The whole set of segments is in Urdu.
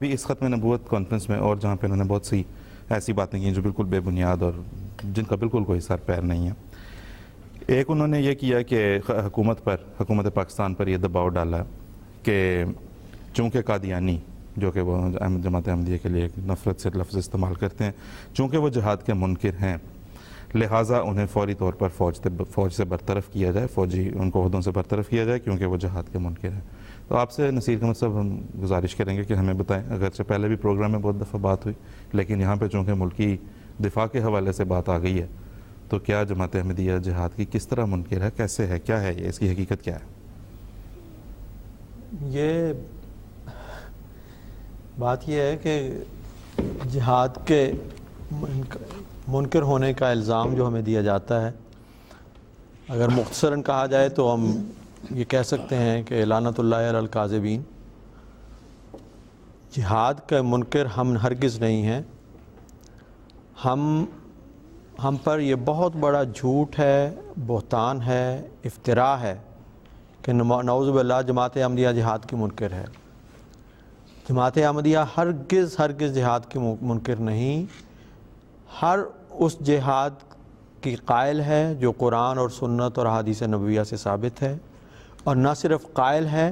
بھی اس ختم نبوت کانفرنس میں، اور جہاں پہ انہوں نے بہت سی ایسی باتیں کی جو بالکل بے بنیاد اور جن کا بالکل کوئی سر پیر نہیں ہے. ایک انہوں نے یہ کیا کہ حکومت پاکستان پر یہ دباؤ ڈالا کہ چونکہ قادیانی، جو کہ وہ جماعت احمدیہ کے لیے نفرت سے لفظ استعمال کرتے ہیں، چونکہ وہ جہاد کے منکر ہیں، لہٰذا انہیں فوری طور پر فوج سے برطرف کیا جائے، فوجی ان کو عہدوں سے برطرف کیا جائے کیونکہ وہ جہاد کے منکر ہیں. تو آپ سے نصیر احمد صاحب ہم گزارش کریں گے کہ ہمیں بتائیں، اگرچہ پہلے بھی پروگرام میں بہت دفعہ بات ہوئی لیکن یہاں پہ چونکہ ملکی دفاع کے حوالے سے بات آ گئی ہے، تو کیا جماعت احمدیہ جہاد کی کس طرح منکر ہے، کیسے ہے، کیا ہے یہ، اس کی حقیقت کیا ہے؟ یہ بات یہ ہے کہ جہاد کے منکر ہونے کا الزام جو ہمیں دیا جاتا ہے، اگر مختصراً کہا جائے تو ہم یہ کہہ سکتے ہیں کہ لعنت اللہ علی الکاذبین. جہاد کا منکر ہم ہرگز نہیں ہیں. ہم پر یہ بہت بڑا جھوٹ ہے، بہتان ہے، افتراء ہے کہ نعوذ باللہ جماعت احمدیہ جہاد کی منکر ہے. جماعت احمدیہ ہرگز جہاد کی منکر نہیں. ہر اس جہاد کی قائل ہے جو قرآن اور سنت اور احادیث نبویہ سے ثابت ہے، اور نہ صرف قائل ہے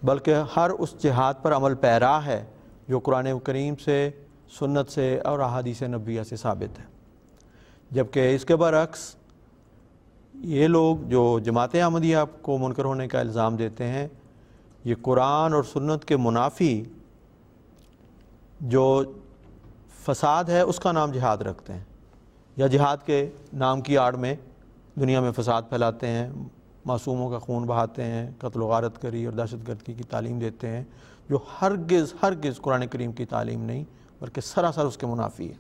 بلکہ ہر اس جہاد پر عمل پیرا ہے جو قرآن کریم سے، سنت سے اور احادیث نبویہ سے ثابت ہے. جبکہ اس کے برعکس یہ لوگ جو جماعت احمدیہ کو منکر ہونے کا الزام دیتے ہیں، یہ قرآن اور سنت کے منافی جو فساد ہے اس کا نام جہاد رکھتے ہیں، یا جہاد کے نام کی آڑ میں دنیا میں فساد پھیلاتے ہیں، معصوموں کا خون بہاتے ہیں، قتل و غارت گری اور دہشت گردی کی تعلیم دیتے ہیں، جو ہرگز قرآن کریم کی تعلیم نہیں بلکہ سراسر اس کے منافی ہے.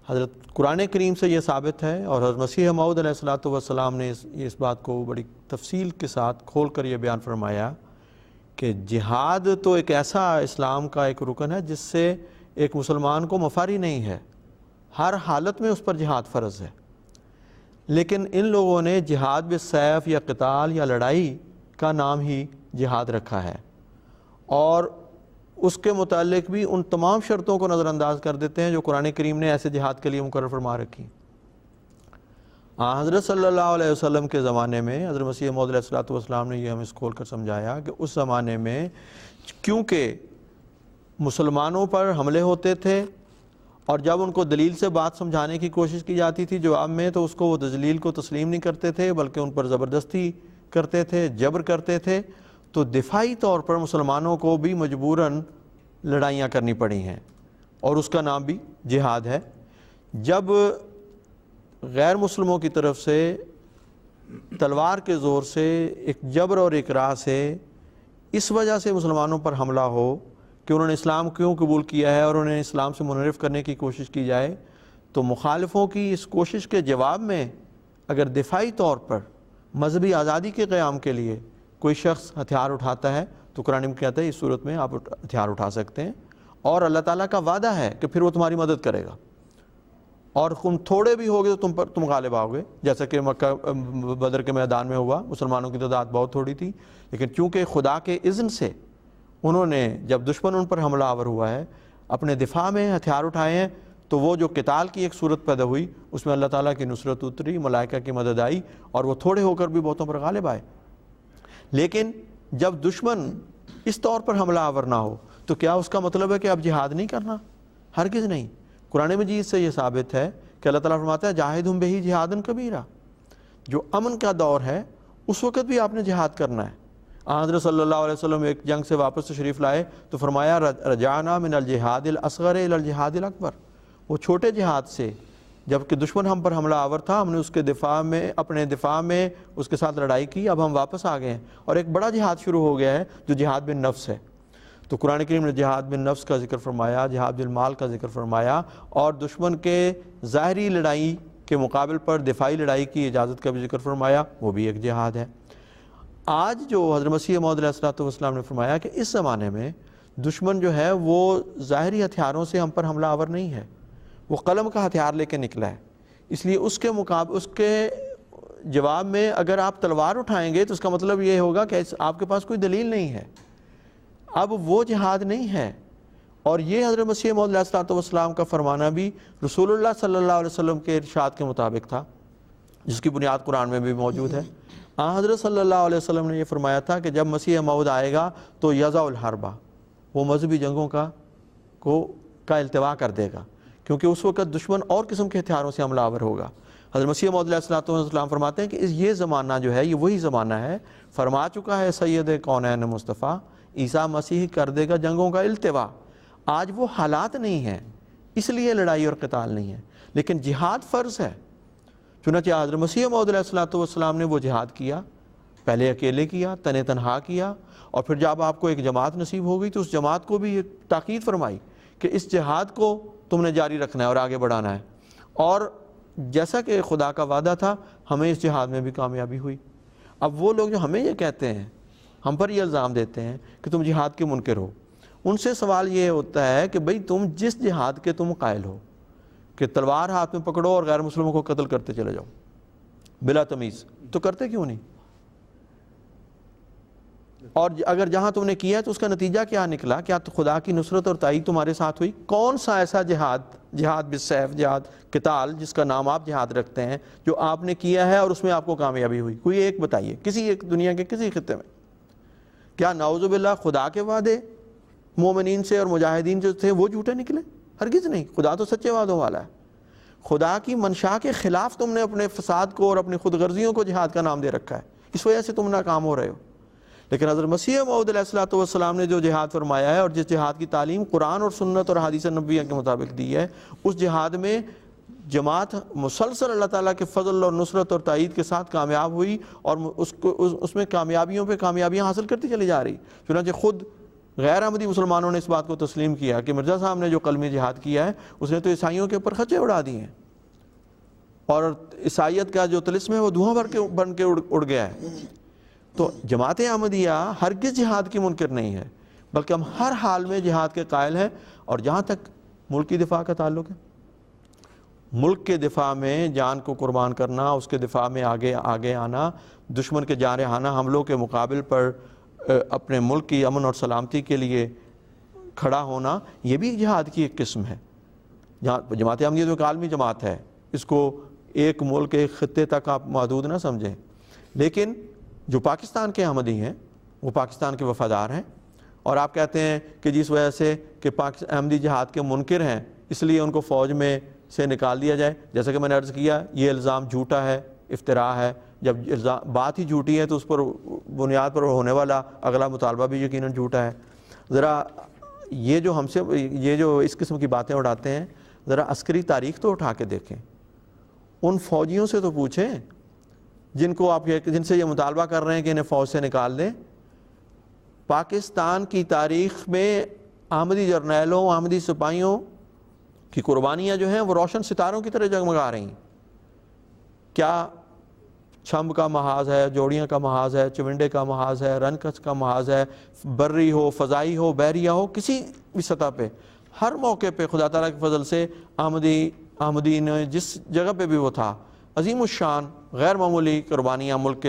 حضرت قرآن کریم سے یہ ثابت ہے، اور حضرت مسیح موعود علیہ السلام نے اس بات کو بڑی تفصیل کے ساتھ کھول کر یہ بیان فرمایا کہ جہاد تو ایک ایسا اسلام کا ایک رکن ہے جس سے ایک مسلمان کو مفاری نہیں ہے، ہر حالت میں اس پر جہاد فرض ہے. لیکن ان لوگوں نے جہاد بالسیف یا قتال یا لڑائی کا نام ہی جہاد رکھا ہے، اور اس کے متعلق بھی ان تمام شرطوں کو نظر انداز کر دیتے ہیں جو قرآن کریم نے ایسے جہاد کے لیے مقرر فرما رکھی. حضرت صلی اللہ علیہ وسلم کے زمانے میں حضرت مسیح موعود علیہ السلام نے یہ ہمیں کھول کر سمجھایا کہ اس زمانے میں کیونکہ مسلمانوں پر حملے ہوتے تھے، اور جب ان کو دلیل سے بات سمجھانے کی کوشش کی جاتی تھی جواب میں، تو اس کو وہ دلیل کو تسلیم نہیں کرتے تھے بلکہ ان پر زبردستی کرتے تھے، جبر کرتے تھے. تو دفاعی طور پر مسلمانوں کو بھی مجبوراً لڑائیاں کرنی پڑی ہیں، اور اس کا نام بھی جہاد ہے. جب غیر مسلموں کی طرف سے تلوار کے زور سے، ایک جبر اور اکراہ سے، اس وجہ سے مسلمانوں پر حملہ ہو کہ انہوں نے اسلام کیوں قبول کیا ہے اور انہیں اسلام سے منحرف کرنے کی کوشش کی جائے، تو مخالفوں کی اس کوشش کے جواب میں اگر دفاعی طور پر مذہبی آزادی کے قیام کے لیے کوئی شخص ہتھیار اٹھاتا ہے تو قرآن میں کہتا ہے اس صورت میں آپ ہتھیار اٹھا سکتے ہیں، اور اللہ تعالیٰ کا وعدہ ہے کہ پھر وہ تمہاری مدد کرے گا، اور تم تھوڑے بھی ہوگے تو تم غالب آؤگے، جیسا کہ مکہ بدر کے میدان میں ہوا. مسلمانوں کی تعداد بہت تھوڑی تھی، لیکن چونکہ خدا کے اذن سے انہوں نے، جب دشمن ان پر حملہ آور ہوا ہے، اپنے دفاع میں ہتھیار اٹھائے ہیں، تو وہ جو قتال کی ایک صورت پیدا ہوئی اس میں اللہ تعالیٰ کی نصرت اتری، ملائکہ کی مدد آئی، اور وہ تھوڑے ہو کر بھی بہتوں پر غالب آئے. لیکن جب دشمن اس طور پر حملہ آور نہ ہو تو کیا اس کا مطلب ہے کہ اب جہاد نہیں کرنا؟ ہرگز نہیں. قرآن مجید سے یہ ثابت ہے کہ اللہ تعالیٰ فرماتا ہے جاہدہم بہ جہادن کبیرا. جو امن کا دور ہے اس وقت بھی آپ نے جہاد کرنا ہے. حضرت صلی اللہ علیہ وسلم ایک جنگ سے واپس تشریف لائے تو فرمایا رجعنا من الجہاد الاصغر الى الجہاد الاکبر. وہ چھوٹے جہاد سے، جبکہ دشمن ہم پر حملہ آور تھا، ہم نے اس کے دفاع میں، اپنے دفاع میں اس کے ساتھ لڑائی کی، اب ہم واپس آ گئے ہیں اور ایک بڑا جہاد شروع ہو گیا ہے جو جہاد بن نفس ہے. تو قرآن کریم نے جہاد بن نفس کا ذکر فرمایا، جہاد بالمال کا ذکر فرمایا، اور دشمن کے ظاہری لڑائی کے مقابل پر دفاعی لڑائی کی اجازت کا بھی ذکر فرمایا، وہ بھی ایک جہاد ہے. آج جو حضرت مسیح موعود علیہ السلام نے فرمایا کہ اس زمانے میں دشمن جو ہے وہ ظاہری ہتھیاروں سے ہم پر حملہ آور نہیں ہے، وہ قلم کا ہتھیار لے کے نکلا ہے. اس لیے اس کے جواب میں اگر آپ تلوار اٹھائیں گے تو اس کا مطلب یہ ہوگا کہ آپ کے پاس کوئی دلیل نہیں ہے. اب وہ جہاد نہیں ہے. اور یہ حضرت مسیح موعود علیہ الصلوۃ والسلام کا فرمانا بھی رسول اللہ صلی اللہ علیہ وسلم کے ارشاد کے مطابق تھا، جس کی بنیاد قرآن میں بھی موجود ہے. حضرت صلی اللہ علیہ وسلم نے یہ فرمایا تھا کہ جب مسیح موعود آئے گا تو یضع الحربہ، وہ مذہبی جنگوں کا التوا کر دے گا، کیونکہ اس وقت دشمن اور قسم کے ہتھیاروں سے حملہ آور ہوگا. حضرت مسیح موعود علیہ الصلوۃ والسلام فرماتے ہیں کہ یہ زمانہ جو ہے یہ وہی زمانہ ہے، فرما چکا ہے سید کونین مصطفیٰ، عیسیٰ مسیح کر دے گا جنگوں کا التوا. آج وہ حالات نہیں ہیں، اس لیے لڑائی اور قتال نہیں ہے، لیکن جہاد فرض ہے. چنانچہ حضرت مسیح موعود علیہ الصلوۃ والسلام نے وہ جہاد کیا، پہلے اکیلے کیا، تنہا کیا، اور پھر جب آپ کو ایک جماعت نصیب ہو گئی تو اس جماعت کو بھی یہ تاکید فرمائی کہ اس جہاد کو تم نے جاری رکھنا ہے اور آگے بڑھانا ہے. اور جیسا کہ خدا کا وعدہ تھا ہمیں اس جہاد میں بھی کامیابی ہوئی. اب وہ لوگ جو ہمیں یہ کہتے ہیں، ہم پر یہ الزام دیتے ہیں کہ تم جہاد کے منکر ہو، ان سے سوال یہ ہوتا ہے کہ بھئی تم جس جہاد کے تم قائل ہو کہ تلوار ہاتھ میں پکڑو اور غیر مسلموں کو قتل کرتے چلے جاؤ بلا تمیز، تو کرتے کیوں نہیں؟ اور اگر جہاں تم نے کیا تو اس کا نتیجہ کیا نکلا؟ کیا خدا کی نصرت اور تائید تمہارے ساتھ ہوئی؟ کون سا ایسا جہاد بالسیف، جہاد قتال جس کا نام آپ جہاد رکھتے ہیں، جو آپ نے کیا ہے اور اس میں آپ کو کامیابی ہوئی؟ کوئی ایک بتائیے، کسی ایک دنیا کے کسی خطے میں. کیا نعوذ باللہ خدا کے وعدے مومنین سے اور مجاہدین جو تھے وہ جھوٹے نکلے؟ ہرگز نہیں. خدا تو سچے وعدوں والا ہے. خدا کی منشا کے خلاف تم نے اپنے فساد کو اور اپنی خود غرضیوں کو جہاد کا نام دے رکھا ہے، اس وجہ سے تم ناکام ہو رہے ہو. لیکن حضرت مسیح موعود علیہ الصلوۃ والسلام نے جو جہاد فرمایا ہے اور جس جہاد کی تعلیم قرآن اور سنت اور حدیث نبویہ کے مطابق دی ہے، اس جہاد میں جماعت مسلسل اللہ تعالیٰ کے فضل اور نصرت اور تائید کے ساتھ کامیاب ہوئی، اور اس میں کامیابیوں پہ کامیابیاں حاصل کرتی چلی جا رہی. چنانچہ خود غیر احمدی مسلمانوں نے اس بات کو تسلیم کیا کہ مرزا صاحب نے جو کلمی جہاد کیا ہے اس نے تو عیسائیوں کے اوپر خچے اڑا دیے ہیں، اور عیسائیت کا جو طلسم ہے وہ دھواں بن کے اڑ گیا ہے. تو جماعت احمدیہ ہرگز جہاد کی منکر نہیں ہے، بلکہ ہم ہر حال میں جہاد کے قائل ہیں. اور جہاں تک ملک کی دفاع کا تعلق ہے، ملک کے دفاع میں جان کو قربان کرنا، اس کے دفاع میں آگے آنا، دشمن کے جارحانہ حملوں کے مقابل پر اپنے ملک کی امن اور سلامتی کے لیے کھڑا ہونا، یہ بھی جہاد کی ایک قسم ہے. جماعت احمدیہ تو ایک عالمی جماعت ہے، اس کو ایک ملک ایک خطے تک آپ محدود نہ سمجھیں. لیکن جو پاکستان کے احمدی ہیں وہ پاکستان کے وفادار ہیں، اور آپ کہتے ہیں کہ جس وجہ سے کہ احمدی جہاد کے منکر ہیں اس لیے ان کو فوج میں سے نکال دیا جائے. جیسا کہ میں نے عرض کیا، یہ الزام جھوٹا ہے، افتراء ہے. جب بات ہی جھوٹی ہے تو اس پر بنیاد پر ہونے والا اگلا مطالبہ بھی یقیناً جھوٹا ہے. ذرا یہ جو اس قسم کی باتیں اڑاتے ہیں، ذرا عسکری تاریخ تو اٹھا کے دیکھیں. ان فوجیوں سے تو پوچھیں جن سے یہ مطالبہ کر رہے ہیں کہ انہیں فوج سے نکال دیں. پاکستان کی تاریخ میں احمدی جرنیلوں، احمدی سپاہیوں کی قربانیاں جو ہیں وہ روشن ستاروں کی طرح جگمگا رہی ہیں. کیا چھمب کا محاذ ہے، جوڑیاں کا محاذ ہے، چونڈے کا محاذ ہے، رنکچ کا محاذ ہے، بری ہو، فضائی ہو، بحریہ ہو، کسی بھی سطح پہ ہر موقع پہ خدا تعالیٰ کے فضل سے احمدی نے جس جگہ پہ بھی وہ تھا، عظیم الشان غیر معمولی قربانیاں ملک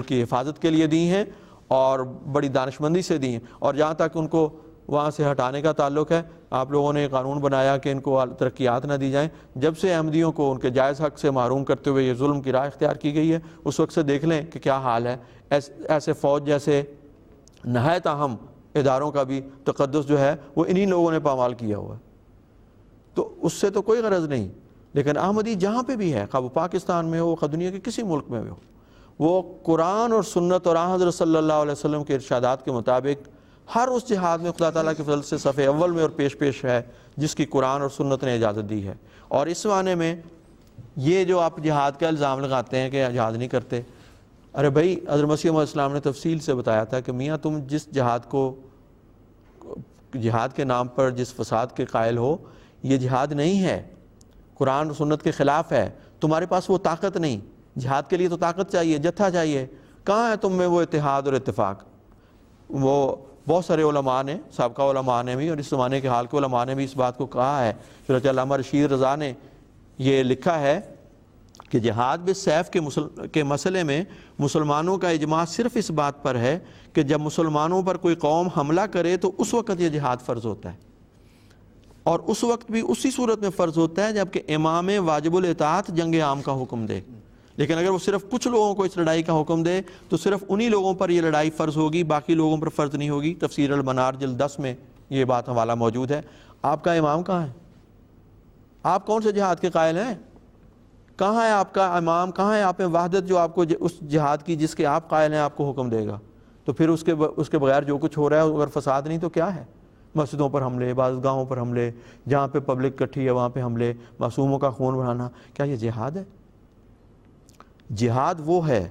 کی حفاظت کے لیے دی ہیں، اور بڑی دانشمندی سے دی ہیں. اور جہاں تک ان کو وہاں سے ہٹانے کا تعلق ہے، آپ لوگوں نے قانون بنایا کہ ان کو ترقیات نہ دی جائیں. جب سے احمدیوں کو ان کے جائز حق سے محروم کرتے ہوئے یہ ظلم کی راہ اختیار کی گئی ہے، اس وقت سے دیکھ لیں کہ کیا حال ہے. ایسے فوج جیسے نہایت اہم اداروں کا بھی تقدس جو ہے وہ انہی لوگوں نے پامال کیا ہوا ہے. تو اس سے تو کوئی غرض نہیں. لیکن احمدی جہاں پہ بھی ہے، خواہ وہ پاکستان میں ہو، خواہ دنیا کے کسی ملک میں ہو، وہ قرآن اور سنت اور حضرت صلی اللہ علیہ وسلم کے ارشادات کے مطابق ہر اس جہاد میں خدا تعالیٰ کے فضل سے صف اول میں اور پیش ہے جس کی قرآن اور سنت نے اجازت دی ہے. اور اس معنی میں یہ جو آپ جہاد کا الزام لگاتے ہیں کہ جہاد نہیں کرتے، ارے بھائی حضرت مسیح علیہ السلام نے تفصیل سے بتایا تھا کہ میاں تم جس جہاد کے نام پر جس فساد کے قائل ہو، یہ جہاد نہیں ہے، قرآن اور سنت کے خلاف ہے. تمہارے پاس وہ طاقت نہیں. جہاد کے لیے تو طاقت چاہیے، جتھا چاہیے. کہاں ہے تم میں وہ اتحاد اور اتفاق؟ وہ بہت سارے علماء نے، سابقہ علماء نے بھی اور اس زمانے کے حال کے علماء نے بھی اس بات کو کہا ہے. چنانچہ علامہ رشید رضا نے یہ لکھا ہے کہ جہاد بالسیف کے مسئلے میں مسلمانوں کا اجماع صرف اس بات پر ہے کہ جب مسلمانوں پر کوئی قوم حملہ کرے تو اس وقت یہ جہاد فرض ہوتا ہے، اور اس وقت بھی اسی صورت میں فرض ہوتا ہے جبکہ امام واجب الاطاعت جنگ عام کا حکم دے۔ لیکن اگر وہ صرف کچھ لوگوں کو اس لڑائی کا حکم دے تو صرف انہی لوگوں پر یہ لڑائی فرض ہوگی، باقی لوگوں پر فرض نہیں ہوگی۔ تفسیر المنار جلد 10 میں یہ بات حوالہ موجود ہے۔ آپ کا امام کہاں ہے؟ آپ کون سے جہاد کے قائل ہیں؟ کہاں ہے آپ کا امام؟ کہاں ہے آپ میں وحدت جو آپ کو اس جہاد کی جس کے آپ قائل ہیں آپ کو حکم دے گا؟ تو پھر اس کے بغیر جو کچھ ہو رہا ہے اگر فساد نہیں تو کیا ہے؟ مسجدوں پر حملے، بعض گاہوں پر حملے، جہاں پہ پبلک اکٹھی ہے وہاں پہ حملے، معصوموں کا خون بہانا، کیا یہ جہاد ہے؟ جہاد وہ ہے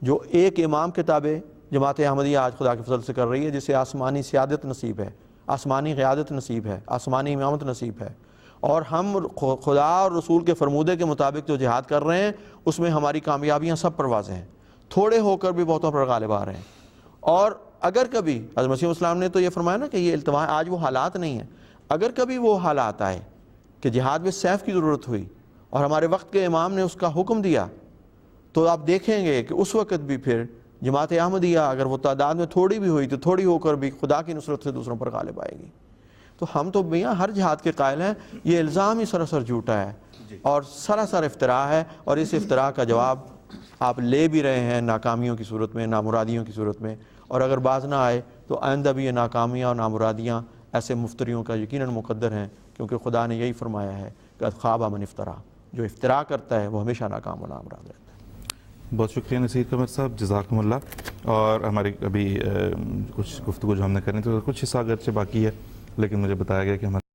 جو ایک امام کے تابع جماعت احمدیہ آج خدا کے فضل سے کر رہی ہے، جسے آسمانی سیادت نصیب ہے، آسمانی قیادت نصیب ہے، آسمانی امامت نصیب ہے، اور ہم خدا اور رسول کے فرمودے کے مطابق جو جہاد کر رہے ہیں اس میں ہماری کامیابیاں سب پر واضح ہیں، تھوڑے ہو کر بھی بہتوں پر غالب آ رہے ہیں۔ اور اگر کبھی حضرت مسیح السلام نے تو یہ فرمایا نا کہ یہ التوا، آج وہ حالات نہیں ہیں، اگر کبھی وہ حالات آئے کہ جہاد میں سیف کی ضرورت ہوئی اور ہمارے وقت کے امام نے اس کا حکم دیا، تو آپ دیکھیں گے کہ اس وقت بھی پھر جماعت احمدیہ اگر وہ تعداد میں تھوڑی بھی ہوئی تو تھوڑی ہو کر بھی خدا کی نصرت سے دوسروں پر غالب آئے گی۔ تو ہم تو میاں ہر جہاد کے قائل ہیں، یہ الزام ہی سراسر جھوٹا ہے اور سراسر افتراء ہے، اور اس افتراء کا جواب آپ لے بھی رہے ہیں ناکامیوں کی صورت میں، نامرادیوں کی صورت میں، اور اگر باز نہ آئے تو آئندہ بھی یہ ناکامیاں اور نامرادیاں ایسے مفتریوں کا یقیناً مقدر ہیں، کیونکہ خدا نے یہی فرمایا ہے کہ قد خاب من افترا، جو افتراء کرتا ہے وہ ہمیشہ ناکام و نامراد رہتا ہے۔ بہت شکریہ نصیر قمر صاحب، جزاکم اللہ۔ اور ہماری ابھی کچھ گفتگو جو ہم نے کرنی تو کچھ حصہ اگرچہ باقی ہے، لیکن مجھے بتایا گیا کہ ہمارے